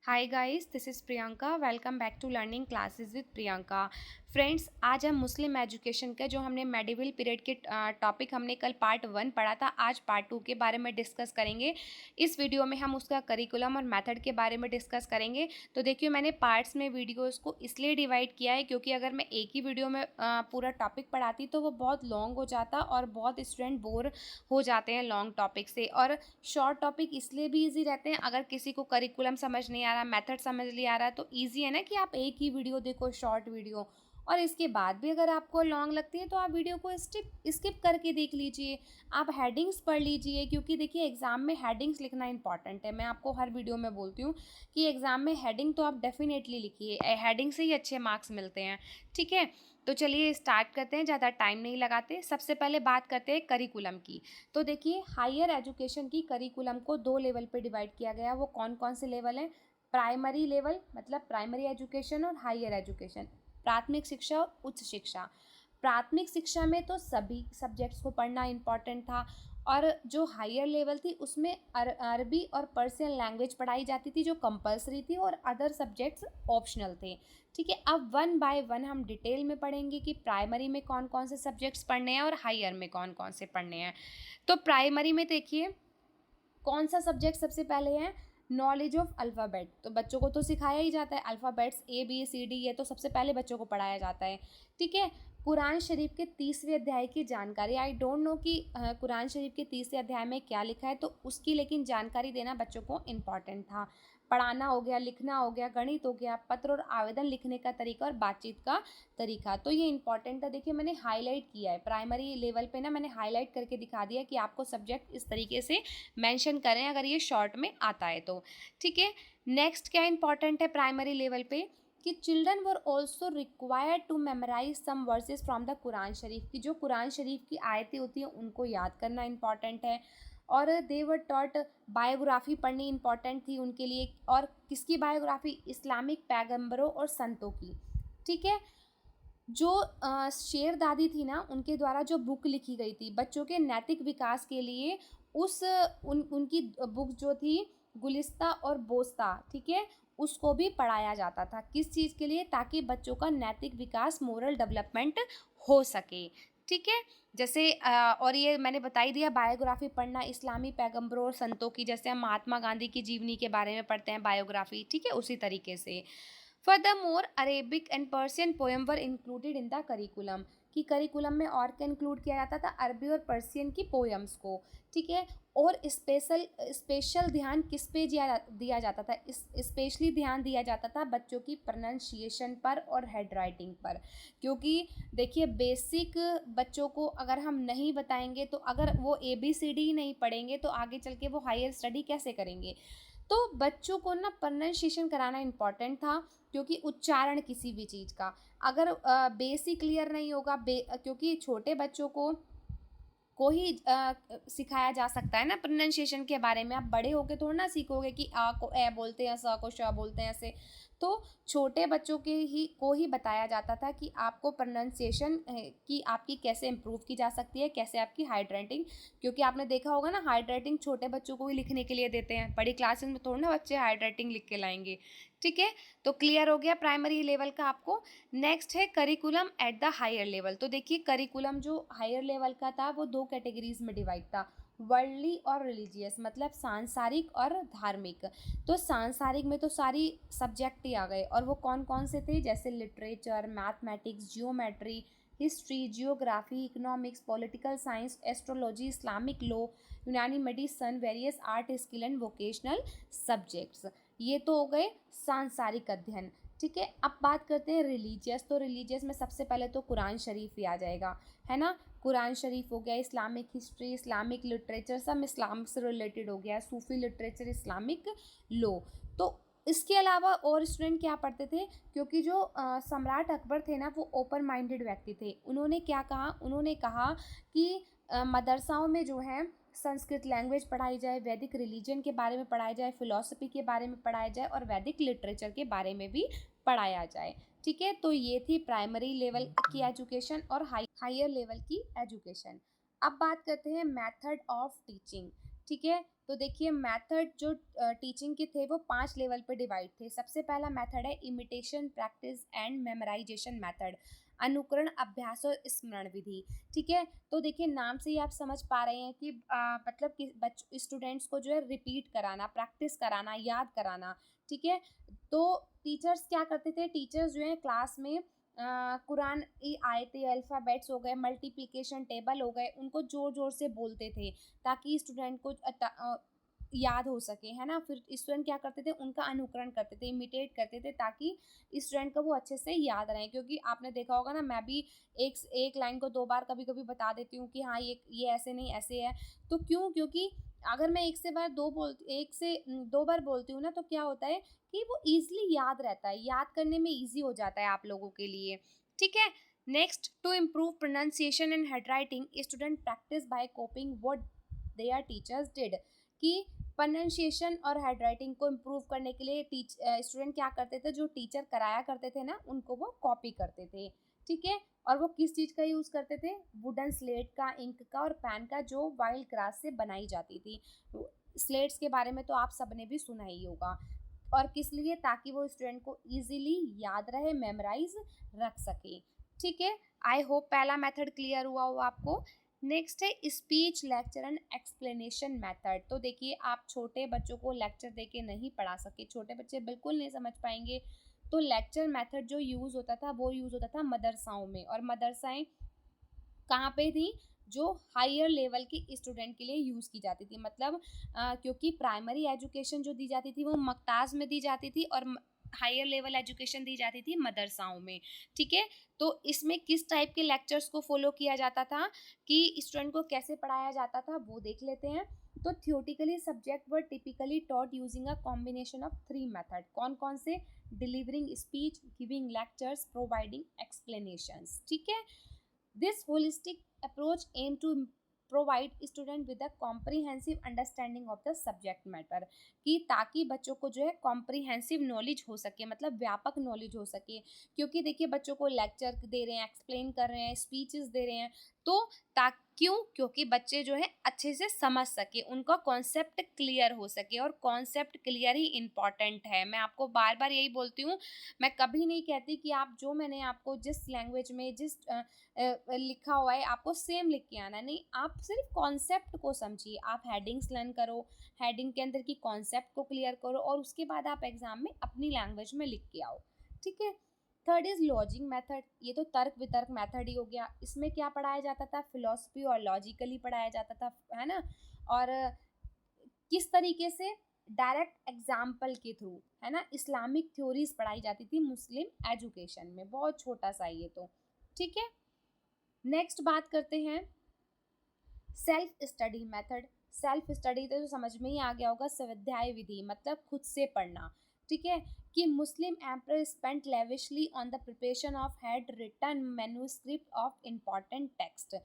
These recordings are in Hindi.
Hi guys, this is Priyanka. Welcome back to learning classes with Priyanka. Friends, आज हम मुस्लिम एजुकेशन का जो हमने मेडिवल पीरियड के टॉपिक हमने कल पार्ट 1 पढ़ा था, आज पार्ट 2 के बारे में डिस्कस करेंगे। इस वीडियो में हम उसका करिकुलम और मेथड के बारे में डिस्कस करेंगे। तो देखिए, मैंने पार्ट्स में वीडियोज़ को इसलिए डिवाइड किया है क्योंकि अगर मैं एक ही वीडियो में पूरा टॉपिक पढ़ाती तो वो बहुत लॉन्ग हो जाता और बहुत स्टूडेंट बोर हो जाते हैं लॉन्ग टॉपिक से। और शॉर्ट टॉपिक इसलिए भी ईजी रहते हैं, अगर किसी को करिकुलम समझ नहीं आ रहा, मेथड समझ नहीं आ रहा, तो ईजी है ना कि आप एक ही वीडियो देखो, शॉर्ट वीडियो। और इसके बाद भी अगर आपको लॉन्ग लगती है तो आप वीडियो को स्किप करके देख लीजिए। आप हेडिंग्स पढ़ लीजिए, क्योंकि देखिए एग्जाम में हेडिंग्स लिखना इंपॉर्टेंट है। मैं आपको हर वीडियो में बोलती हूँ कि एग्जाम में हेडिंग तो आप डेफिनेटली लिखिए, हेडिंग से ही अच्छे मार्क्स मिलते हैं। ठीक है, तो चलिए स्टार्ट करते हैं, ज़्यादा टाइम नहीं लगाते। सबसे पहले बात करते हैं करिकुलम की। तो देखिए, हायर एजुकेशन की करिकुलम को 2 लेवल पे डिवाइड किया गया। वो कौन कौन से लेवल हैं? प्राइमरी लेवल मतलब प्राइमरी एजुकेशन, और हायर एजुकेशन प्राथमिक शिक्षा और उच्च शिक्षा। प्राथमिक शिक्षा में तो सभी सब्जेक्ट्स को पढ़ना इम्पॉर्टेंट था, और जो हायर लेवल थी उसमें अरबी और पर्शियन लैंग्वेज पढ़ाई जाती थी, जो कंपलसरी थी, और अदर सब्जेक्ट्स ऑप्शनल थे। ठीक है, अब वन बाय वन हम डिटेल में पढ़ेंगे कि प्राइमरी में कौन कौन से सब्जेक्ट्स पढ़ने हैं और हायर में कौन कौन से पढ़ने हैं। तो प्राइमरी में देखिए, कौन सा सब्जेक्ट सबसे पहले है? Knowledge of alphabet. तो बच्चों को तो सिखाया ही जाता है अल्फ़ाबेट्स, ABCD, ये तो सबसे पहले बच्चों को पढ़ाया जाता है। ठीक है, कुरान शरीफ के 30वें अध्याय की जानकारी। आई डोंट नो कि कुरान शरीफ के 30वें अध्याय में क्या लिखा है, तो उसकी लेकिन जानकारी देना बच्चों को इम्पॉर्टेंट था। पढ़ाना हो गया, लिखना हो गया, गणित हो गया, पत्र और आवेदन लिखने का तरीका और बातचीत का तरीका, तो ये इंपॉर्टेंट था। देखिए, मैंने हाईलाइट किया है प्राइमरी लेवल पे ना, मैंने हाईलाइट करके दिखा दिया कि आपको सब्जेक्ट इस तरीके से मेंशन करें अगर ये शॉर्ट में आता है तो। ठीक है, नेक्स्ट क्या इंपॉर्टेंट है प्राइमरी लेवल पे कि children were also required to memorise some verses from the Quran Sharif, की जो कुरान शरीफ की आयतें होती हैं उनको याद करना इंपॉर्टेंट है। और दे वर टॉट, बायोग्राफी पढ़नी इंपॉर्टेंट थी उनके लिए। और किसकी बायोग्राफी? इस्लामिक पैगंबरों और संतों की। ठीक है, जो शेर दादी थी ना, उनके द्वारा जो बुक लिखी गई थी बच्चों के नैतिक विकास के लिए, उस उनकी बुक जो थी गुलिस्ता और बोस्ता, ठीक है, उसको भी पढ़ाया जाता था। किस चीज़ के लिए? ताकि बच्चों का नैतिक विकास, मोरल डेवलपमेंट हो सके। ठीक है, जैसे और ये मैंने बता ही दिया, बायोग्राफी पढ़ना इस्लामी पैगंबरों और संतों की, जैसे हम महात्मा गांधी की जीवनी के बारे में पढ़ते हैं बायोग्राफी। ठीक है, उसी तरीके से। Furthermore, Arabic and Persian poem were included in the curriculum, कि करिकुलम में और क्या इंक्लूड किया जाता था? अरबी और पर्शियन की पोएम्स को। ठीक है, और स्पेशल ध्यान किस पे दिया जाता था? स्पेशली ध्यान दिया जाता था बच्चों की प्रोनाउंसिएशन पर और हेड राइटिंग पर। क्योंकि देखिए, बेसिक बच्चों को अगर हम नहीं बताएंगे, तो अगर वो ABCD ही नहीं पढ़ेंगे तो आगे चल के वो हायर स्टडी कैसे करेंगे? तो बच्चों को ना प्रोनाउंसिएशन कराना इम्पॉर्टेंट था, क्योंकि उच्चारण किसी भी चीज़ का अगर बेस ही क्लियर नहीं होगा, क्योंकि छोटे बच्चों को ही सिखाया जा सकता है ना प्रोनाउंसिएशन के बारे में। आप बड़े होके थोड़ा ना सीखोगे कि आ को ए बोलते हैं, स को श बोलते हैं, ऐसे। तो छोटे बच्चों को ही बताया जाता था कि आपको प्रोनाउंसिएशन की आपकी कैसे इम्प्रूव की जा सकती है, कैसे आपकी हाइड राइटिंग, क्योंकि आपने देखा होगा ना, हाइड राइटिंग छोटे बच्चों को ही लिखने के लिए देते हैं। बड़ी क्लासेस में थोड़ा ना बच्चे हाइड राइटिंग लिख के लाएंगे। ठीक है, तो क्लियर हो गया प्राइमरी लेवल का आपको। नेक्स्ट है curriculum at the higher level. तो देखिए, करिकुलम जो हायर लेवल का था वो 2 कैटेगरीज में डिवाइड था, वर्ल्डली और रिलीजियस, मतलब सांसारिक और धार्मिक। तो सांसारिक में तो सारी सब्जेक्ट ही आ गए, और वो कौन कौन से थे? जैसे literature, mathematics, geometry, history, geography, economics, political science, astrology, Islamic law, Unani medicine, various art, skill and vocational subjects. ये तो हो गए सांसारिक अध्ययन। ठीक है, अब बात करते हैं रिलीजियस। तो रिलीजियस में सबसे पहले तो कुरान शरीफ ही आ जाएगा, है ना। कुरान शरीफ हो गया, इस्लामिक हिस्ट्री, इस्लामिक लिटरेचर, सब इस्लाम से रिलेटेड हो गया, सूफी लिटरेचर, इस्लामिक लॉ। तो इसके अलावा और स्टूडेंट क्या पढ़ते थे? क्योंकि जो सम्राट अकबर थे ना, वो ओपन माइंडेड व्यक्ति थे। उन्होंने क्या कहा? उन्होंने कहा कि मदरसाओं में जो है संस्कृत लैंग्वेज पढ़ाई जाए, वैदिक रिलीजन के बारे में पढ़ाया जाए, फिलॉसफी के बारे में पढ़ाया जाए, और वैदिक लिटरेचर के बारे में भी पढ़ाया जाए। ठीक है, तो ये थी प्राइमरी लेवल की एजुकेशन और हायर लेवल की एजुकेशन। अब बात करते हैं मेथड ऑफ टीचिंग। ठीक है, तो देखिए मेथड जो टीचिंग के थे वो 5 लेवल पे डिवाइड थे। सबसे पहला मेथड है imitation, practice and memorisation method, अनुकरण, अभ्यास और स्मरण विधि। ठीक है, तो देखिए नाम से ही आप समझ पा रहे हैं कि मतलब कि स्टूडेंट्स को जो है रिपीट कराना, प्रैक्टिस कराना, याद कराना। ठीक है, तो टीचर्स क्या करते थे, टीचर्स जो है क्लास में कुरान की आयतें, अल्फ़ाबेट्स हो गए, मल्टीप्लिकेशन टेबल हो गए, उनको ज़ोर-ज़ोर से बोलते थे ताकि स्टूडेंट को याद हो सके, है ना? फिर स्टूडेंट क्या करते थे, उनका अनुकरण करते थे, इमिटेट करते थे ताकि स्टूडेंट को वो अच्छे से याद रहे। क्योंकि आपने देखा होगा ना, मैं भी एक लाइन को 2 बार कभी-कभी बता देती हूँ कि हाँ, ये ऐसे नहीं, ऐसे है। तो क्यों? क्योंकि अगर मैं 1 से 2 बार बोलती हूँ ना, तो क्या होता है कि वो ईज़िली याद रहता है, याद करने में ईज़ी हो जाता है आप लोगों के लिए। ठीक है? Next, to improve pronunciation and handwriting, student practice by copying what their teachers did. कि प्रोनंसिएशन और हैंडराइटिंग को इम्प्रूव करने के लिए स्टूडेंट क्या करते थे, जो टीचर कराया करते थे ना, उनको वो कॉपी करते थे। ठीक है, और वो किस चीज़ का यूज़ करते थे, वुडन स्लेट का, इंक का और पेन का, जो वाइल्ड ग्रास से बनाई जाती थी। स्लेट्स के बारे में तो आप सबने भी सुना ही होगा। और किस लिए, ताकि वो स्टूडेंट को इजीली याद रहे, मेमोराइज रख सके। ठीक है, आई होप पहला मेथड क्लियर हुआ हो आपको। नेक्स्ट है speech, lecture and explanation method. तो देखिए आप छोटे बच्चों को लेक्चर देके नहीं पढ़ा सके, छोटे बच्चे बिल्कुल नहीं समझ पाएंगे। तो लेक्चर मेथड जो यूज़ होता था वो यूज़ होता था मदरसाओं में। और मदरसाएं कहाँ पे थी, जो हायर लेवल के स्टूडेंट के लिए यूज़ की जाती थी। मतलब क्योंकि प्राइमरी एजुकेशन जो दी जाती थी वो मक्ताज में दी जाती थी, और हायर लेवल एजुकेशन दी जाती थी मदरसाओं में। ठीक है, तो इसमें किस टाइप के लेक्चर्स को फॉलो किया जाता था, कि स्टूडेंट को कैसे पढ़ाया जाता था, वो देख लेते हैं। तो theoretically subject were typically taught using a combination of 3 method. कौन कौन से, delivering speech, giving lectures, providing explanations. ठीक है, this holistic approach aim to provide student with a comprehensive understanding of the subject matter, कि ताकि बच्चों को जो है कॉम्प्रीहेंसिव नॉलेज हो सके, मतलब व्यापक नॉलेज हो सके। क्योंकि देखिए बच्चों को लेक्चर दे रहे हैं, एक्सप्लेन कर रहे हैं, स्पीचेस दे रहे हैं, तो क्यों? क्योंकि बच्चे जो है अच्छे से समझ सके, उनका कॉन्सेप्ट क्लियर हो सके, और कॉन्सेप्ट क्लियर ही इम्पॉर्टेंट है। मैं आपको बार बार यही बोलती हूँ, मैं कभी नहीं कहती कि आप जो मैंने आपको जिस लैंग्वेज में जिस लिखा हुआ है आपको सेम लिख के आना, नहीं, आप सिर्फ कॉन्सेप्ट को समझिए। आप हेडिंग्स लर्न करो, हेडिंग के अंदर की कॉन्सेप्ट को क्लियर करो, और उसके बाद आप एग्जाम में अपनी लैंग्वेज में लिख के आओ। ठीक है, थर्ड इज लॉजिक मेथड। ये तो तर्क वितर्क मेथड ही हो गया। इसमें क्या पढ़ाया जाता था, फिलोसफी और लॉजिकली पढ़ाया जाता था, है ना? और किस तरीके से, डायरेक्ट एग्जाम्पल के थ्रू, है ना? इस्लामिक थ्योरीज पढ़ाई जाती थी मुस्लिम एजुकेशन में। बहुत छोटा सा ये तो। ठीक है, नेक्स्ट बात करते हैं self study method. Self study तो समझ में ही आ गया होगा, स्वाध्याय विधि, मतलब खुद से पढ़ना। ठीक है, कि Muslim emperor spent lavishly on the preparation of hand written manuscript of important text.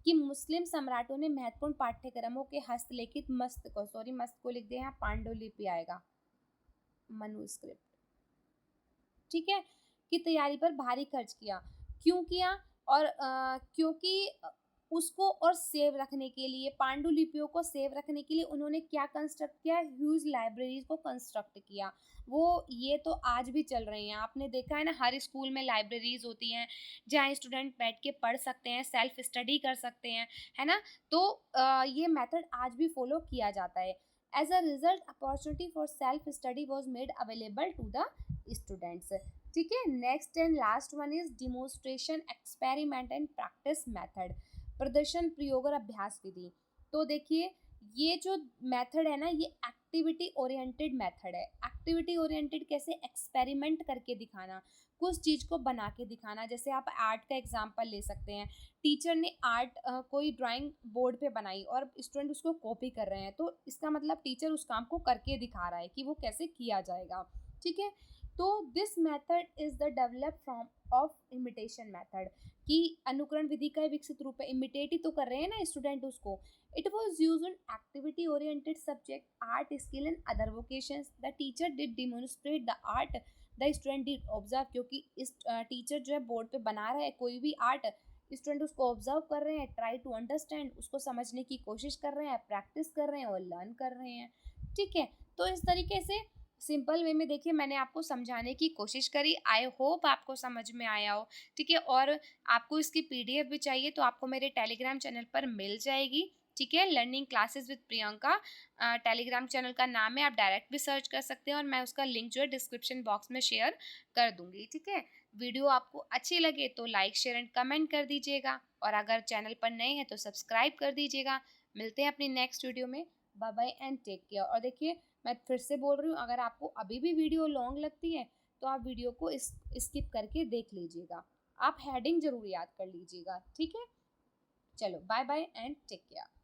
कि मुस्लिम सम्राटों ने महत्वपूर्ण पाठ्यक्रमों के हस्तलिखित मस्त को लिख दिया, यहाँ पांडुलिपि आएगा, मनुस्क्रिप्ट। ठीक है, की तैयारी पर भारी खर्च किया। क्यों किया? और क्योंकि उसको और सेव रखने के लिए, पांडुलिपियों को सेव रखने के लिए उन्होंने क्या कंस्ट्रक्ट किया, ह्यूज लाइब्रेरीज को कंस्ट्रक्ट किया। वो ये तो आज भी चल रही हैं, आपने देखा है ना, हर स्कूल में लाइब्रेरीज होती हैं जहाँ स्टूडेंट बैठ के पढ़ सकते हैं, सेल्फ स्टडी कर सकते हैं, है ना? तो ये मेथड आज भी फॉलो किया जाता है। As a result opportunity for self study was made available to the students. ठीक है, next and last one is demonstration, experiment and practice method. प्रदर्शन, प्रयोग और अभ्यास विधि। तो देखिए ये जो मेथड है ना, ये एक्टिविटी ओरिएंटेड मेथड है। एक्टिविटी ओरिएंटेड कैसे, एक्सपेरिमेंट करके दिखाना, कुछ चीज़ को बना के दिखाना। जैसे आप आर्ट का एग्जांपल ले सकते हैं, टीचर ने आर्ट कोई ड्राइंग बोर्ड पे बनाई और स्टूडेंट उसको कॉपी कर रहे हैं, तो इसका मतलब टीचर उस काम को करके दिखा रहा है कि वो कैसे किया जाएगा। ठीक है, तो this method is the develop from of imitation method, कि अनुकरण विधि का विकसित रूप है। इमिटेट ही तो कर रहे हैं ना स्टूडेंट उसको। It was use in activity oriented subject, art, skill and other vocations. The teacher did demonstrate the art, the student did observe. क्योंकि इस टीचर जो है बोर्ड पे बना रहा है कोई भी आर्ट, स्टूडेंट उसको ऑब्जर्व कर रहे हैं, ट्राई टू अंडरस्टैंड, उसको समझने की कोशिश कर रहे हैं, प्रैक्टिस कर रहे हैं और लर्न कर रहे हैं। ठीक है, तो इस तरीके से सिंपल वे में देखिए मैंने आपको समझाने की कोशिश करी। आई होप आपको समझ में आया हो। ठीक है, और आपको इसकी पीडीएफ भी चाहिए तो आपको मेरे टेलीग्राम चैनल पर मिल जाएगी। ठीक है, learning classes with Priyanka Telegram channel का नाम है, आप डायरेक्ट भी सर्च कर सकते हैं और मैं उसका लिंक जो है डिस्क्रिप्शन बॉक्स में शेयर कर दूंगी। ठीक है, वीडियो आपको अच्छी लगे तो लाइक शेयर एंड कमेंट कर दीजिएगा, और अगर चैनल पर नए हैं तो सब्सक्राइब कर दीजिएगा। मिलते हैं अपनी नेक्स्ट वीडियो में। Bye bye and take care. और देखिए मैं फिर से बोल रही हूँ, अगर आपको अभी भी वीडियो लॉन्ग लगती है तो आप वीडियो को स्किप करके देख लीजिएगा, आप हेडिंग जरूर याद कर लीजिएगा। ठीक है, चलो bye bye and take care.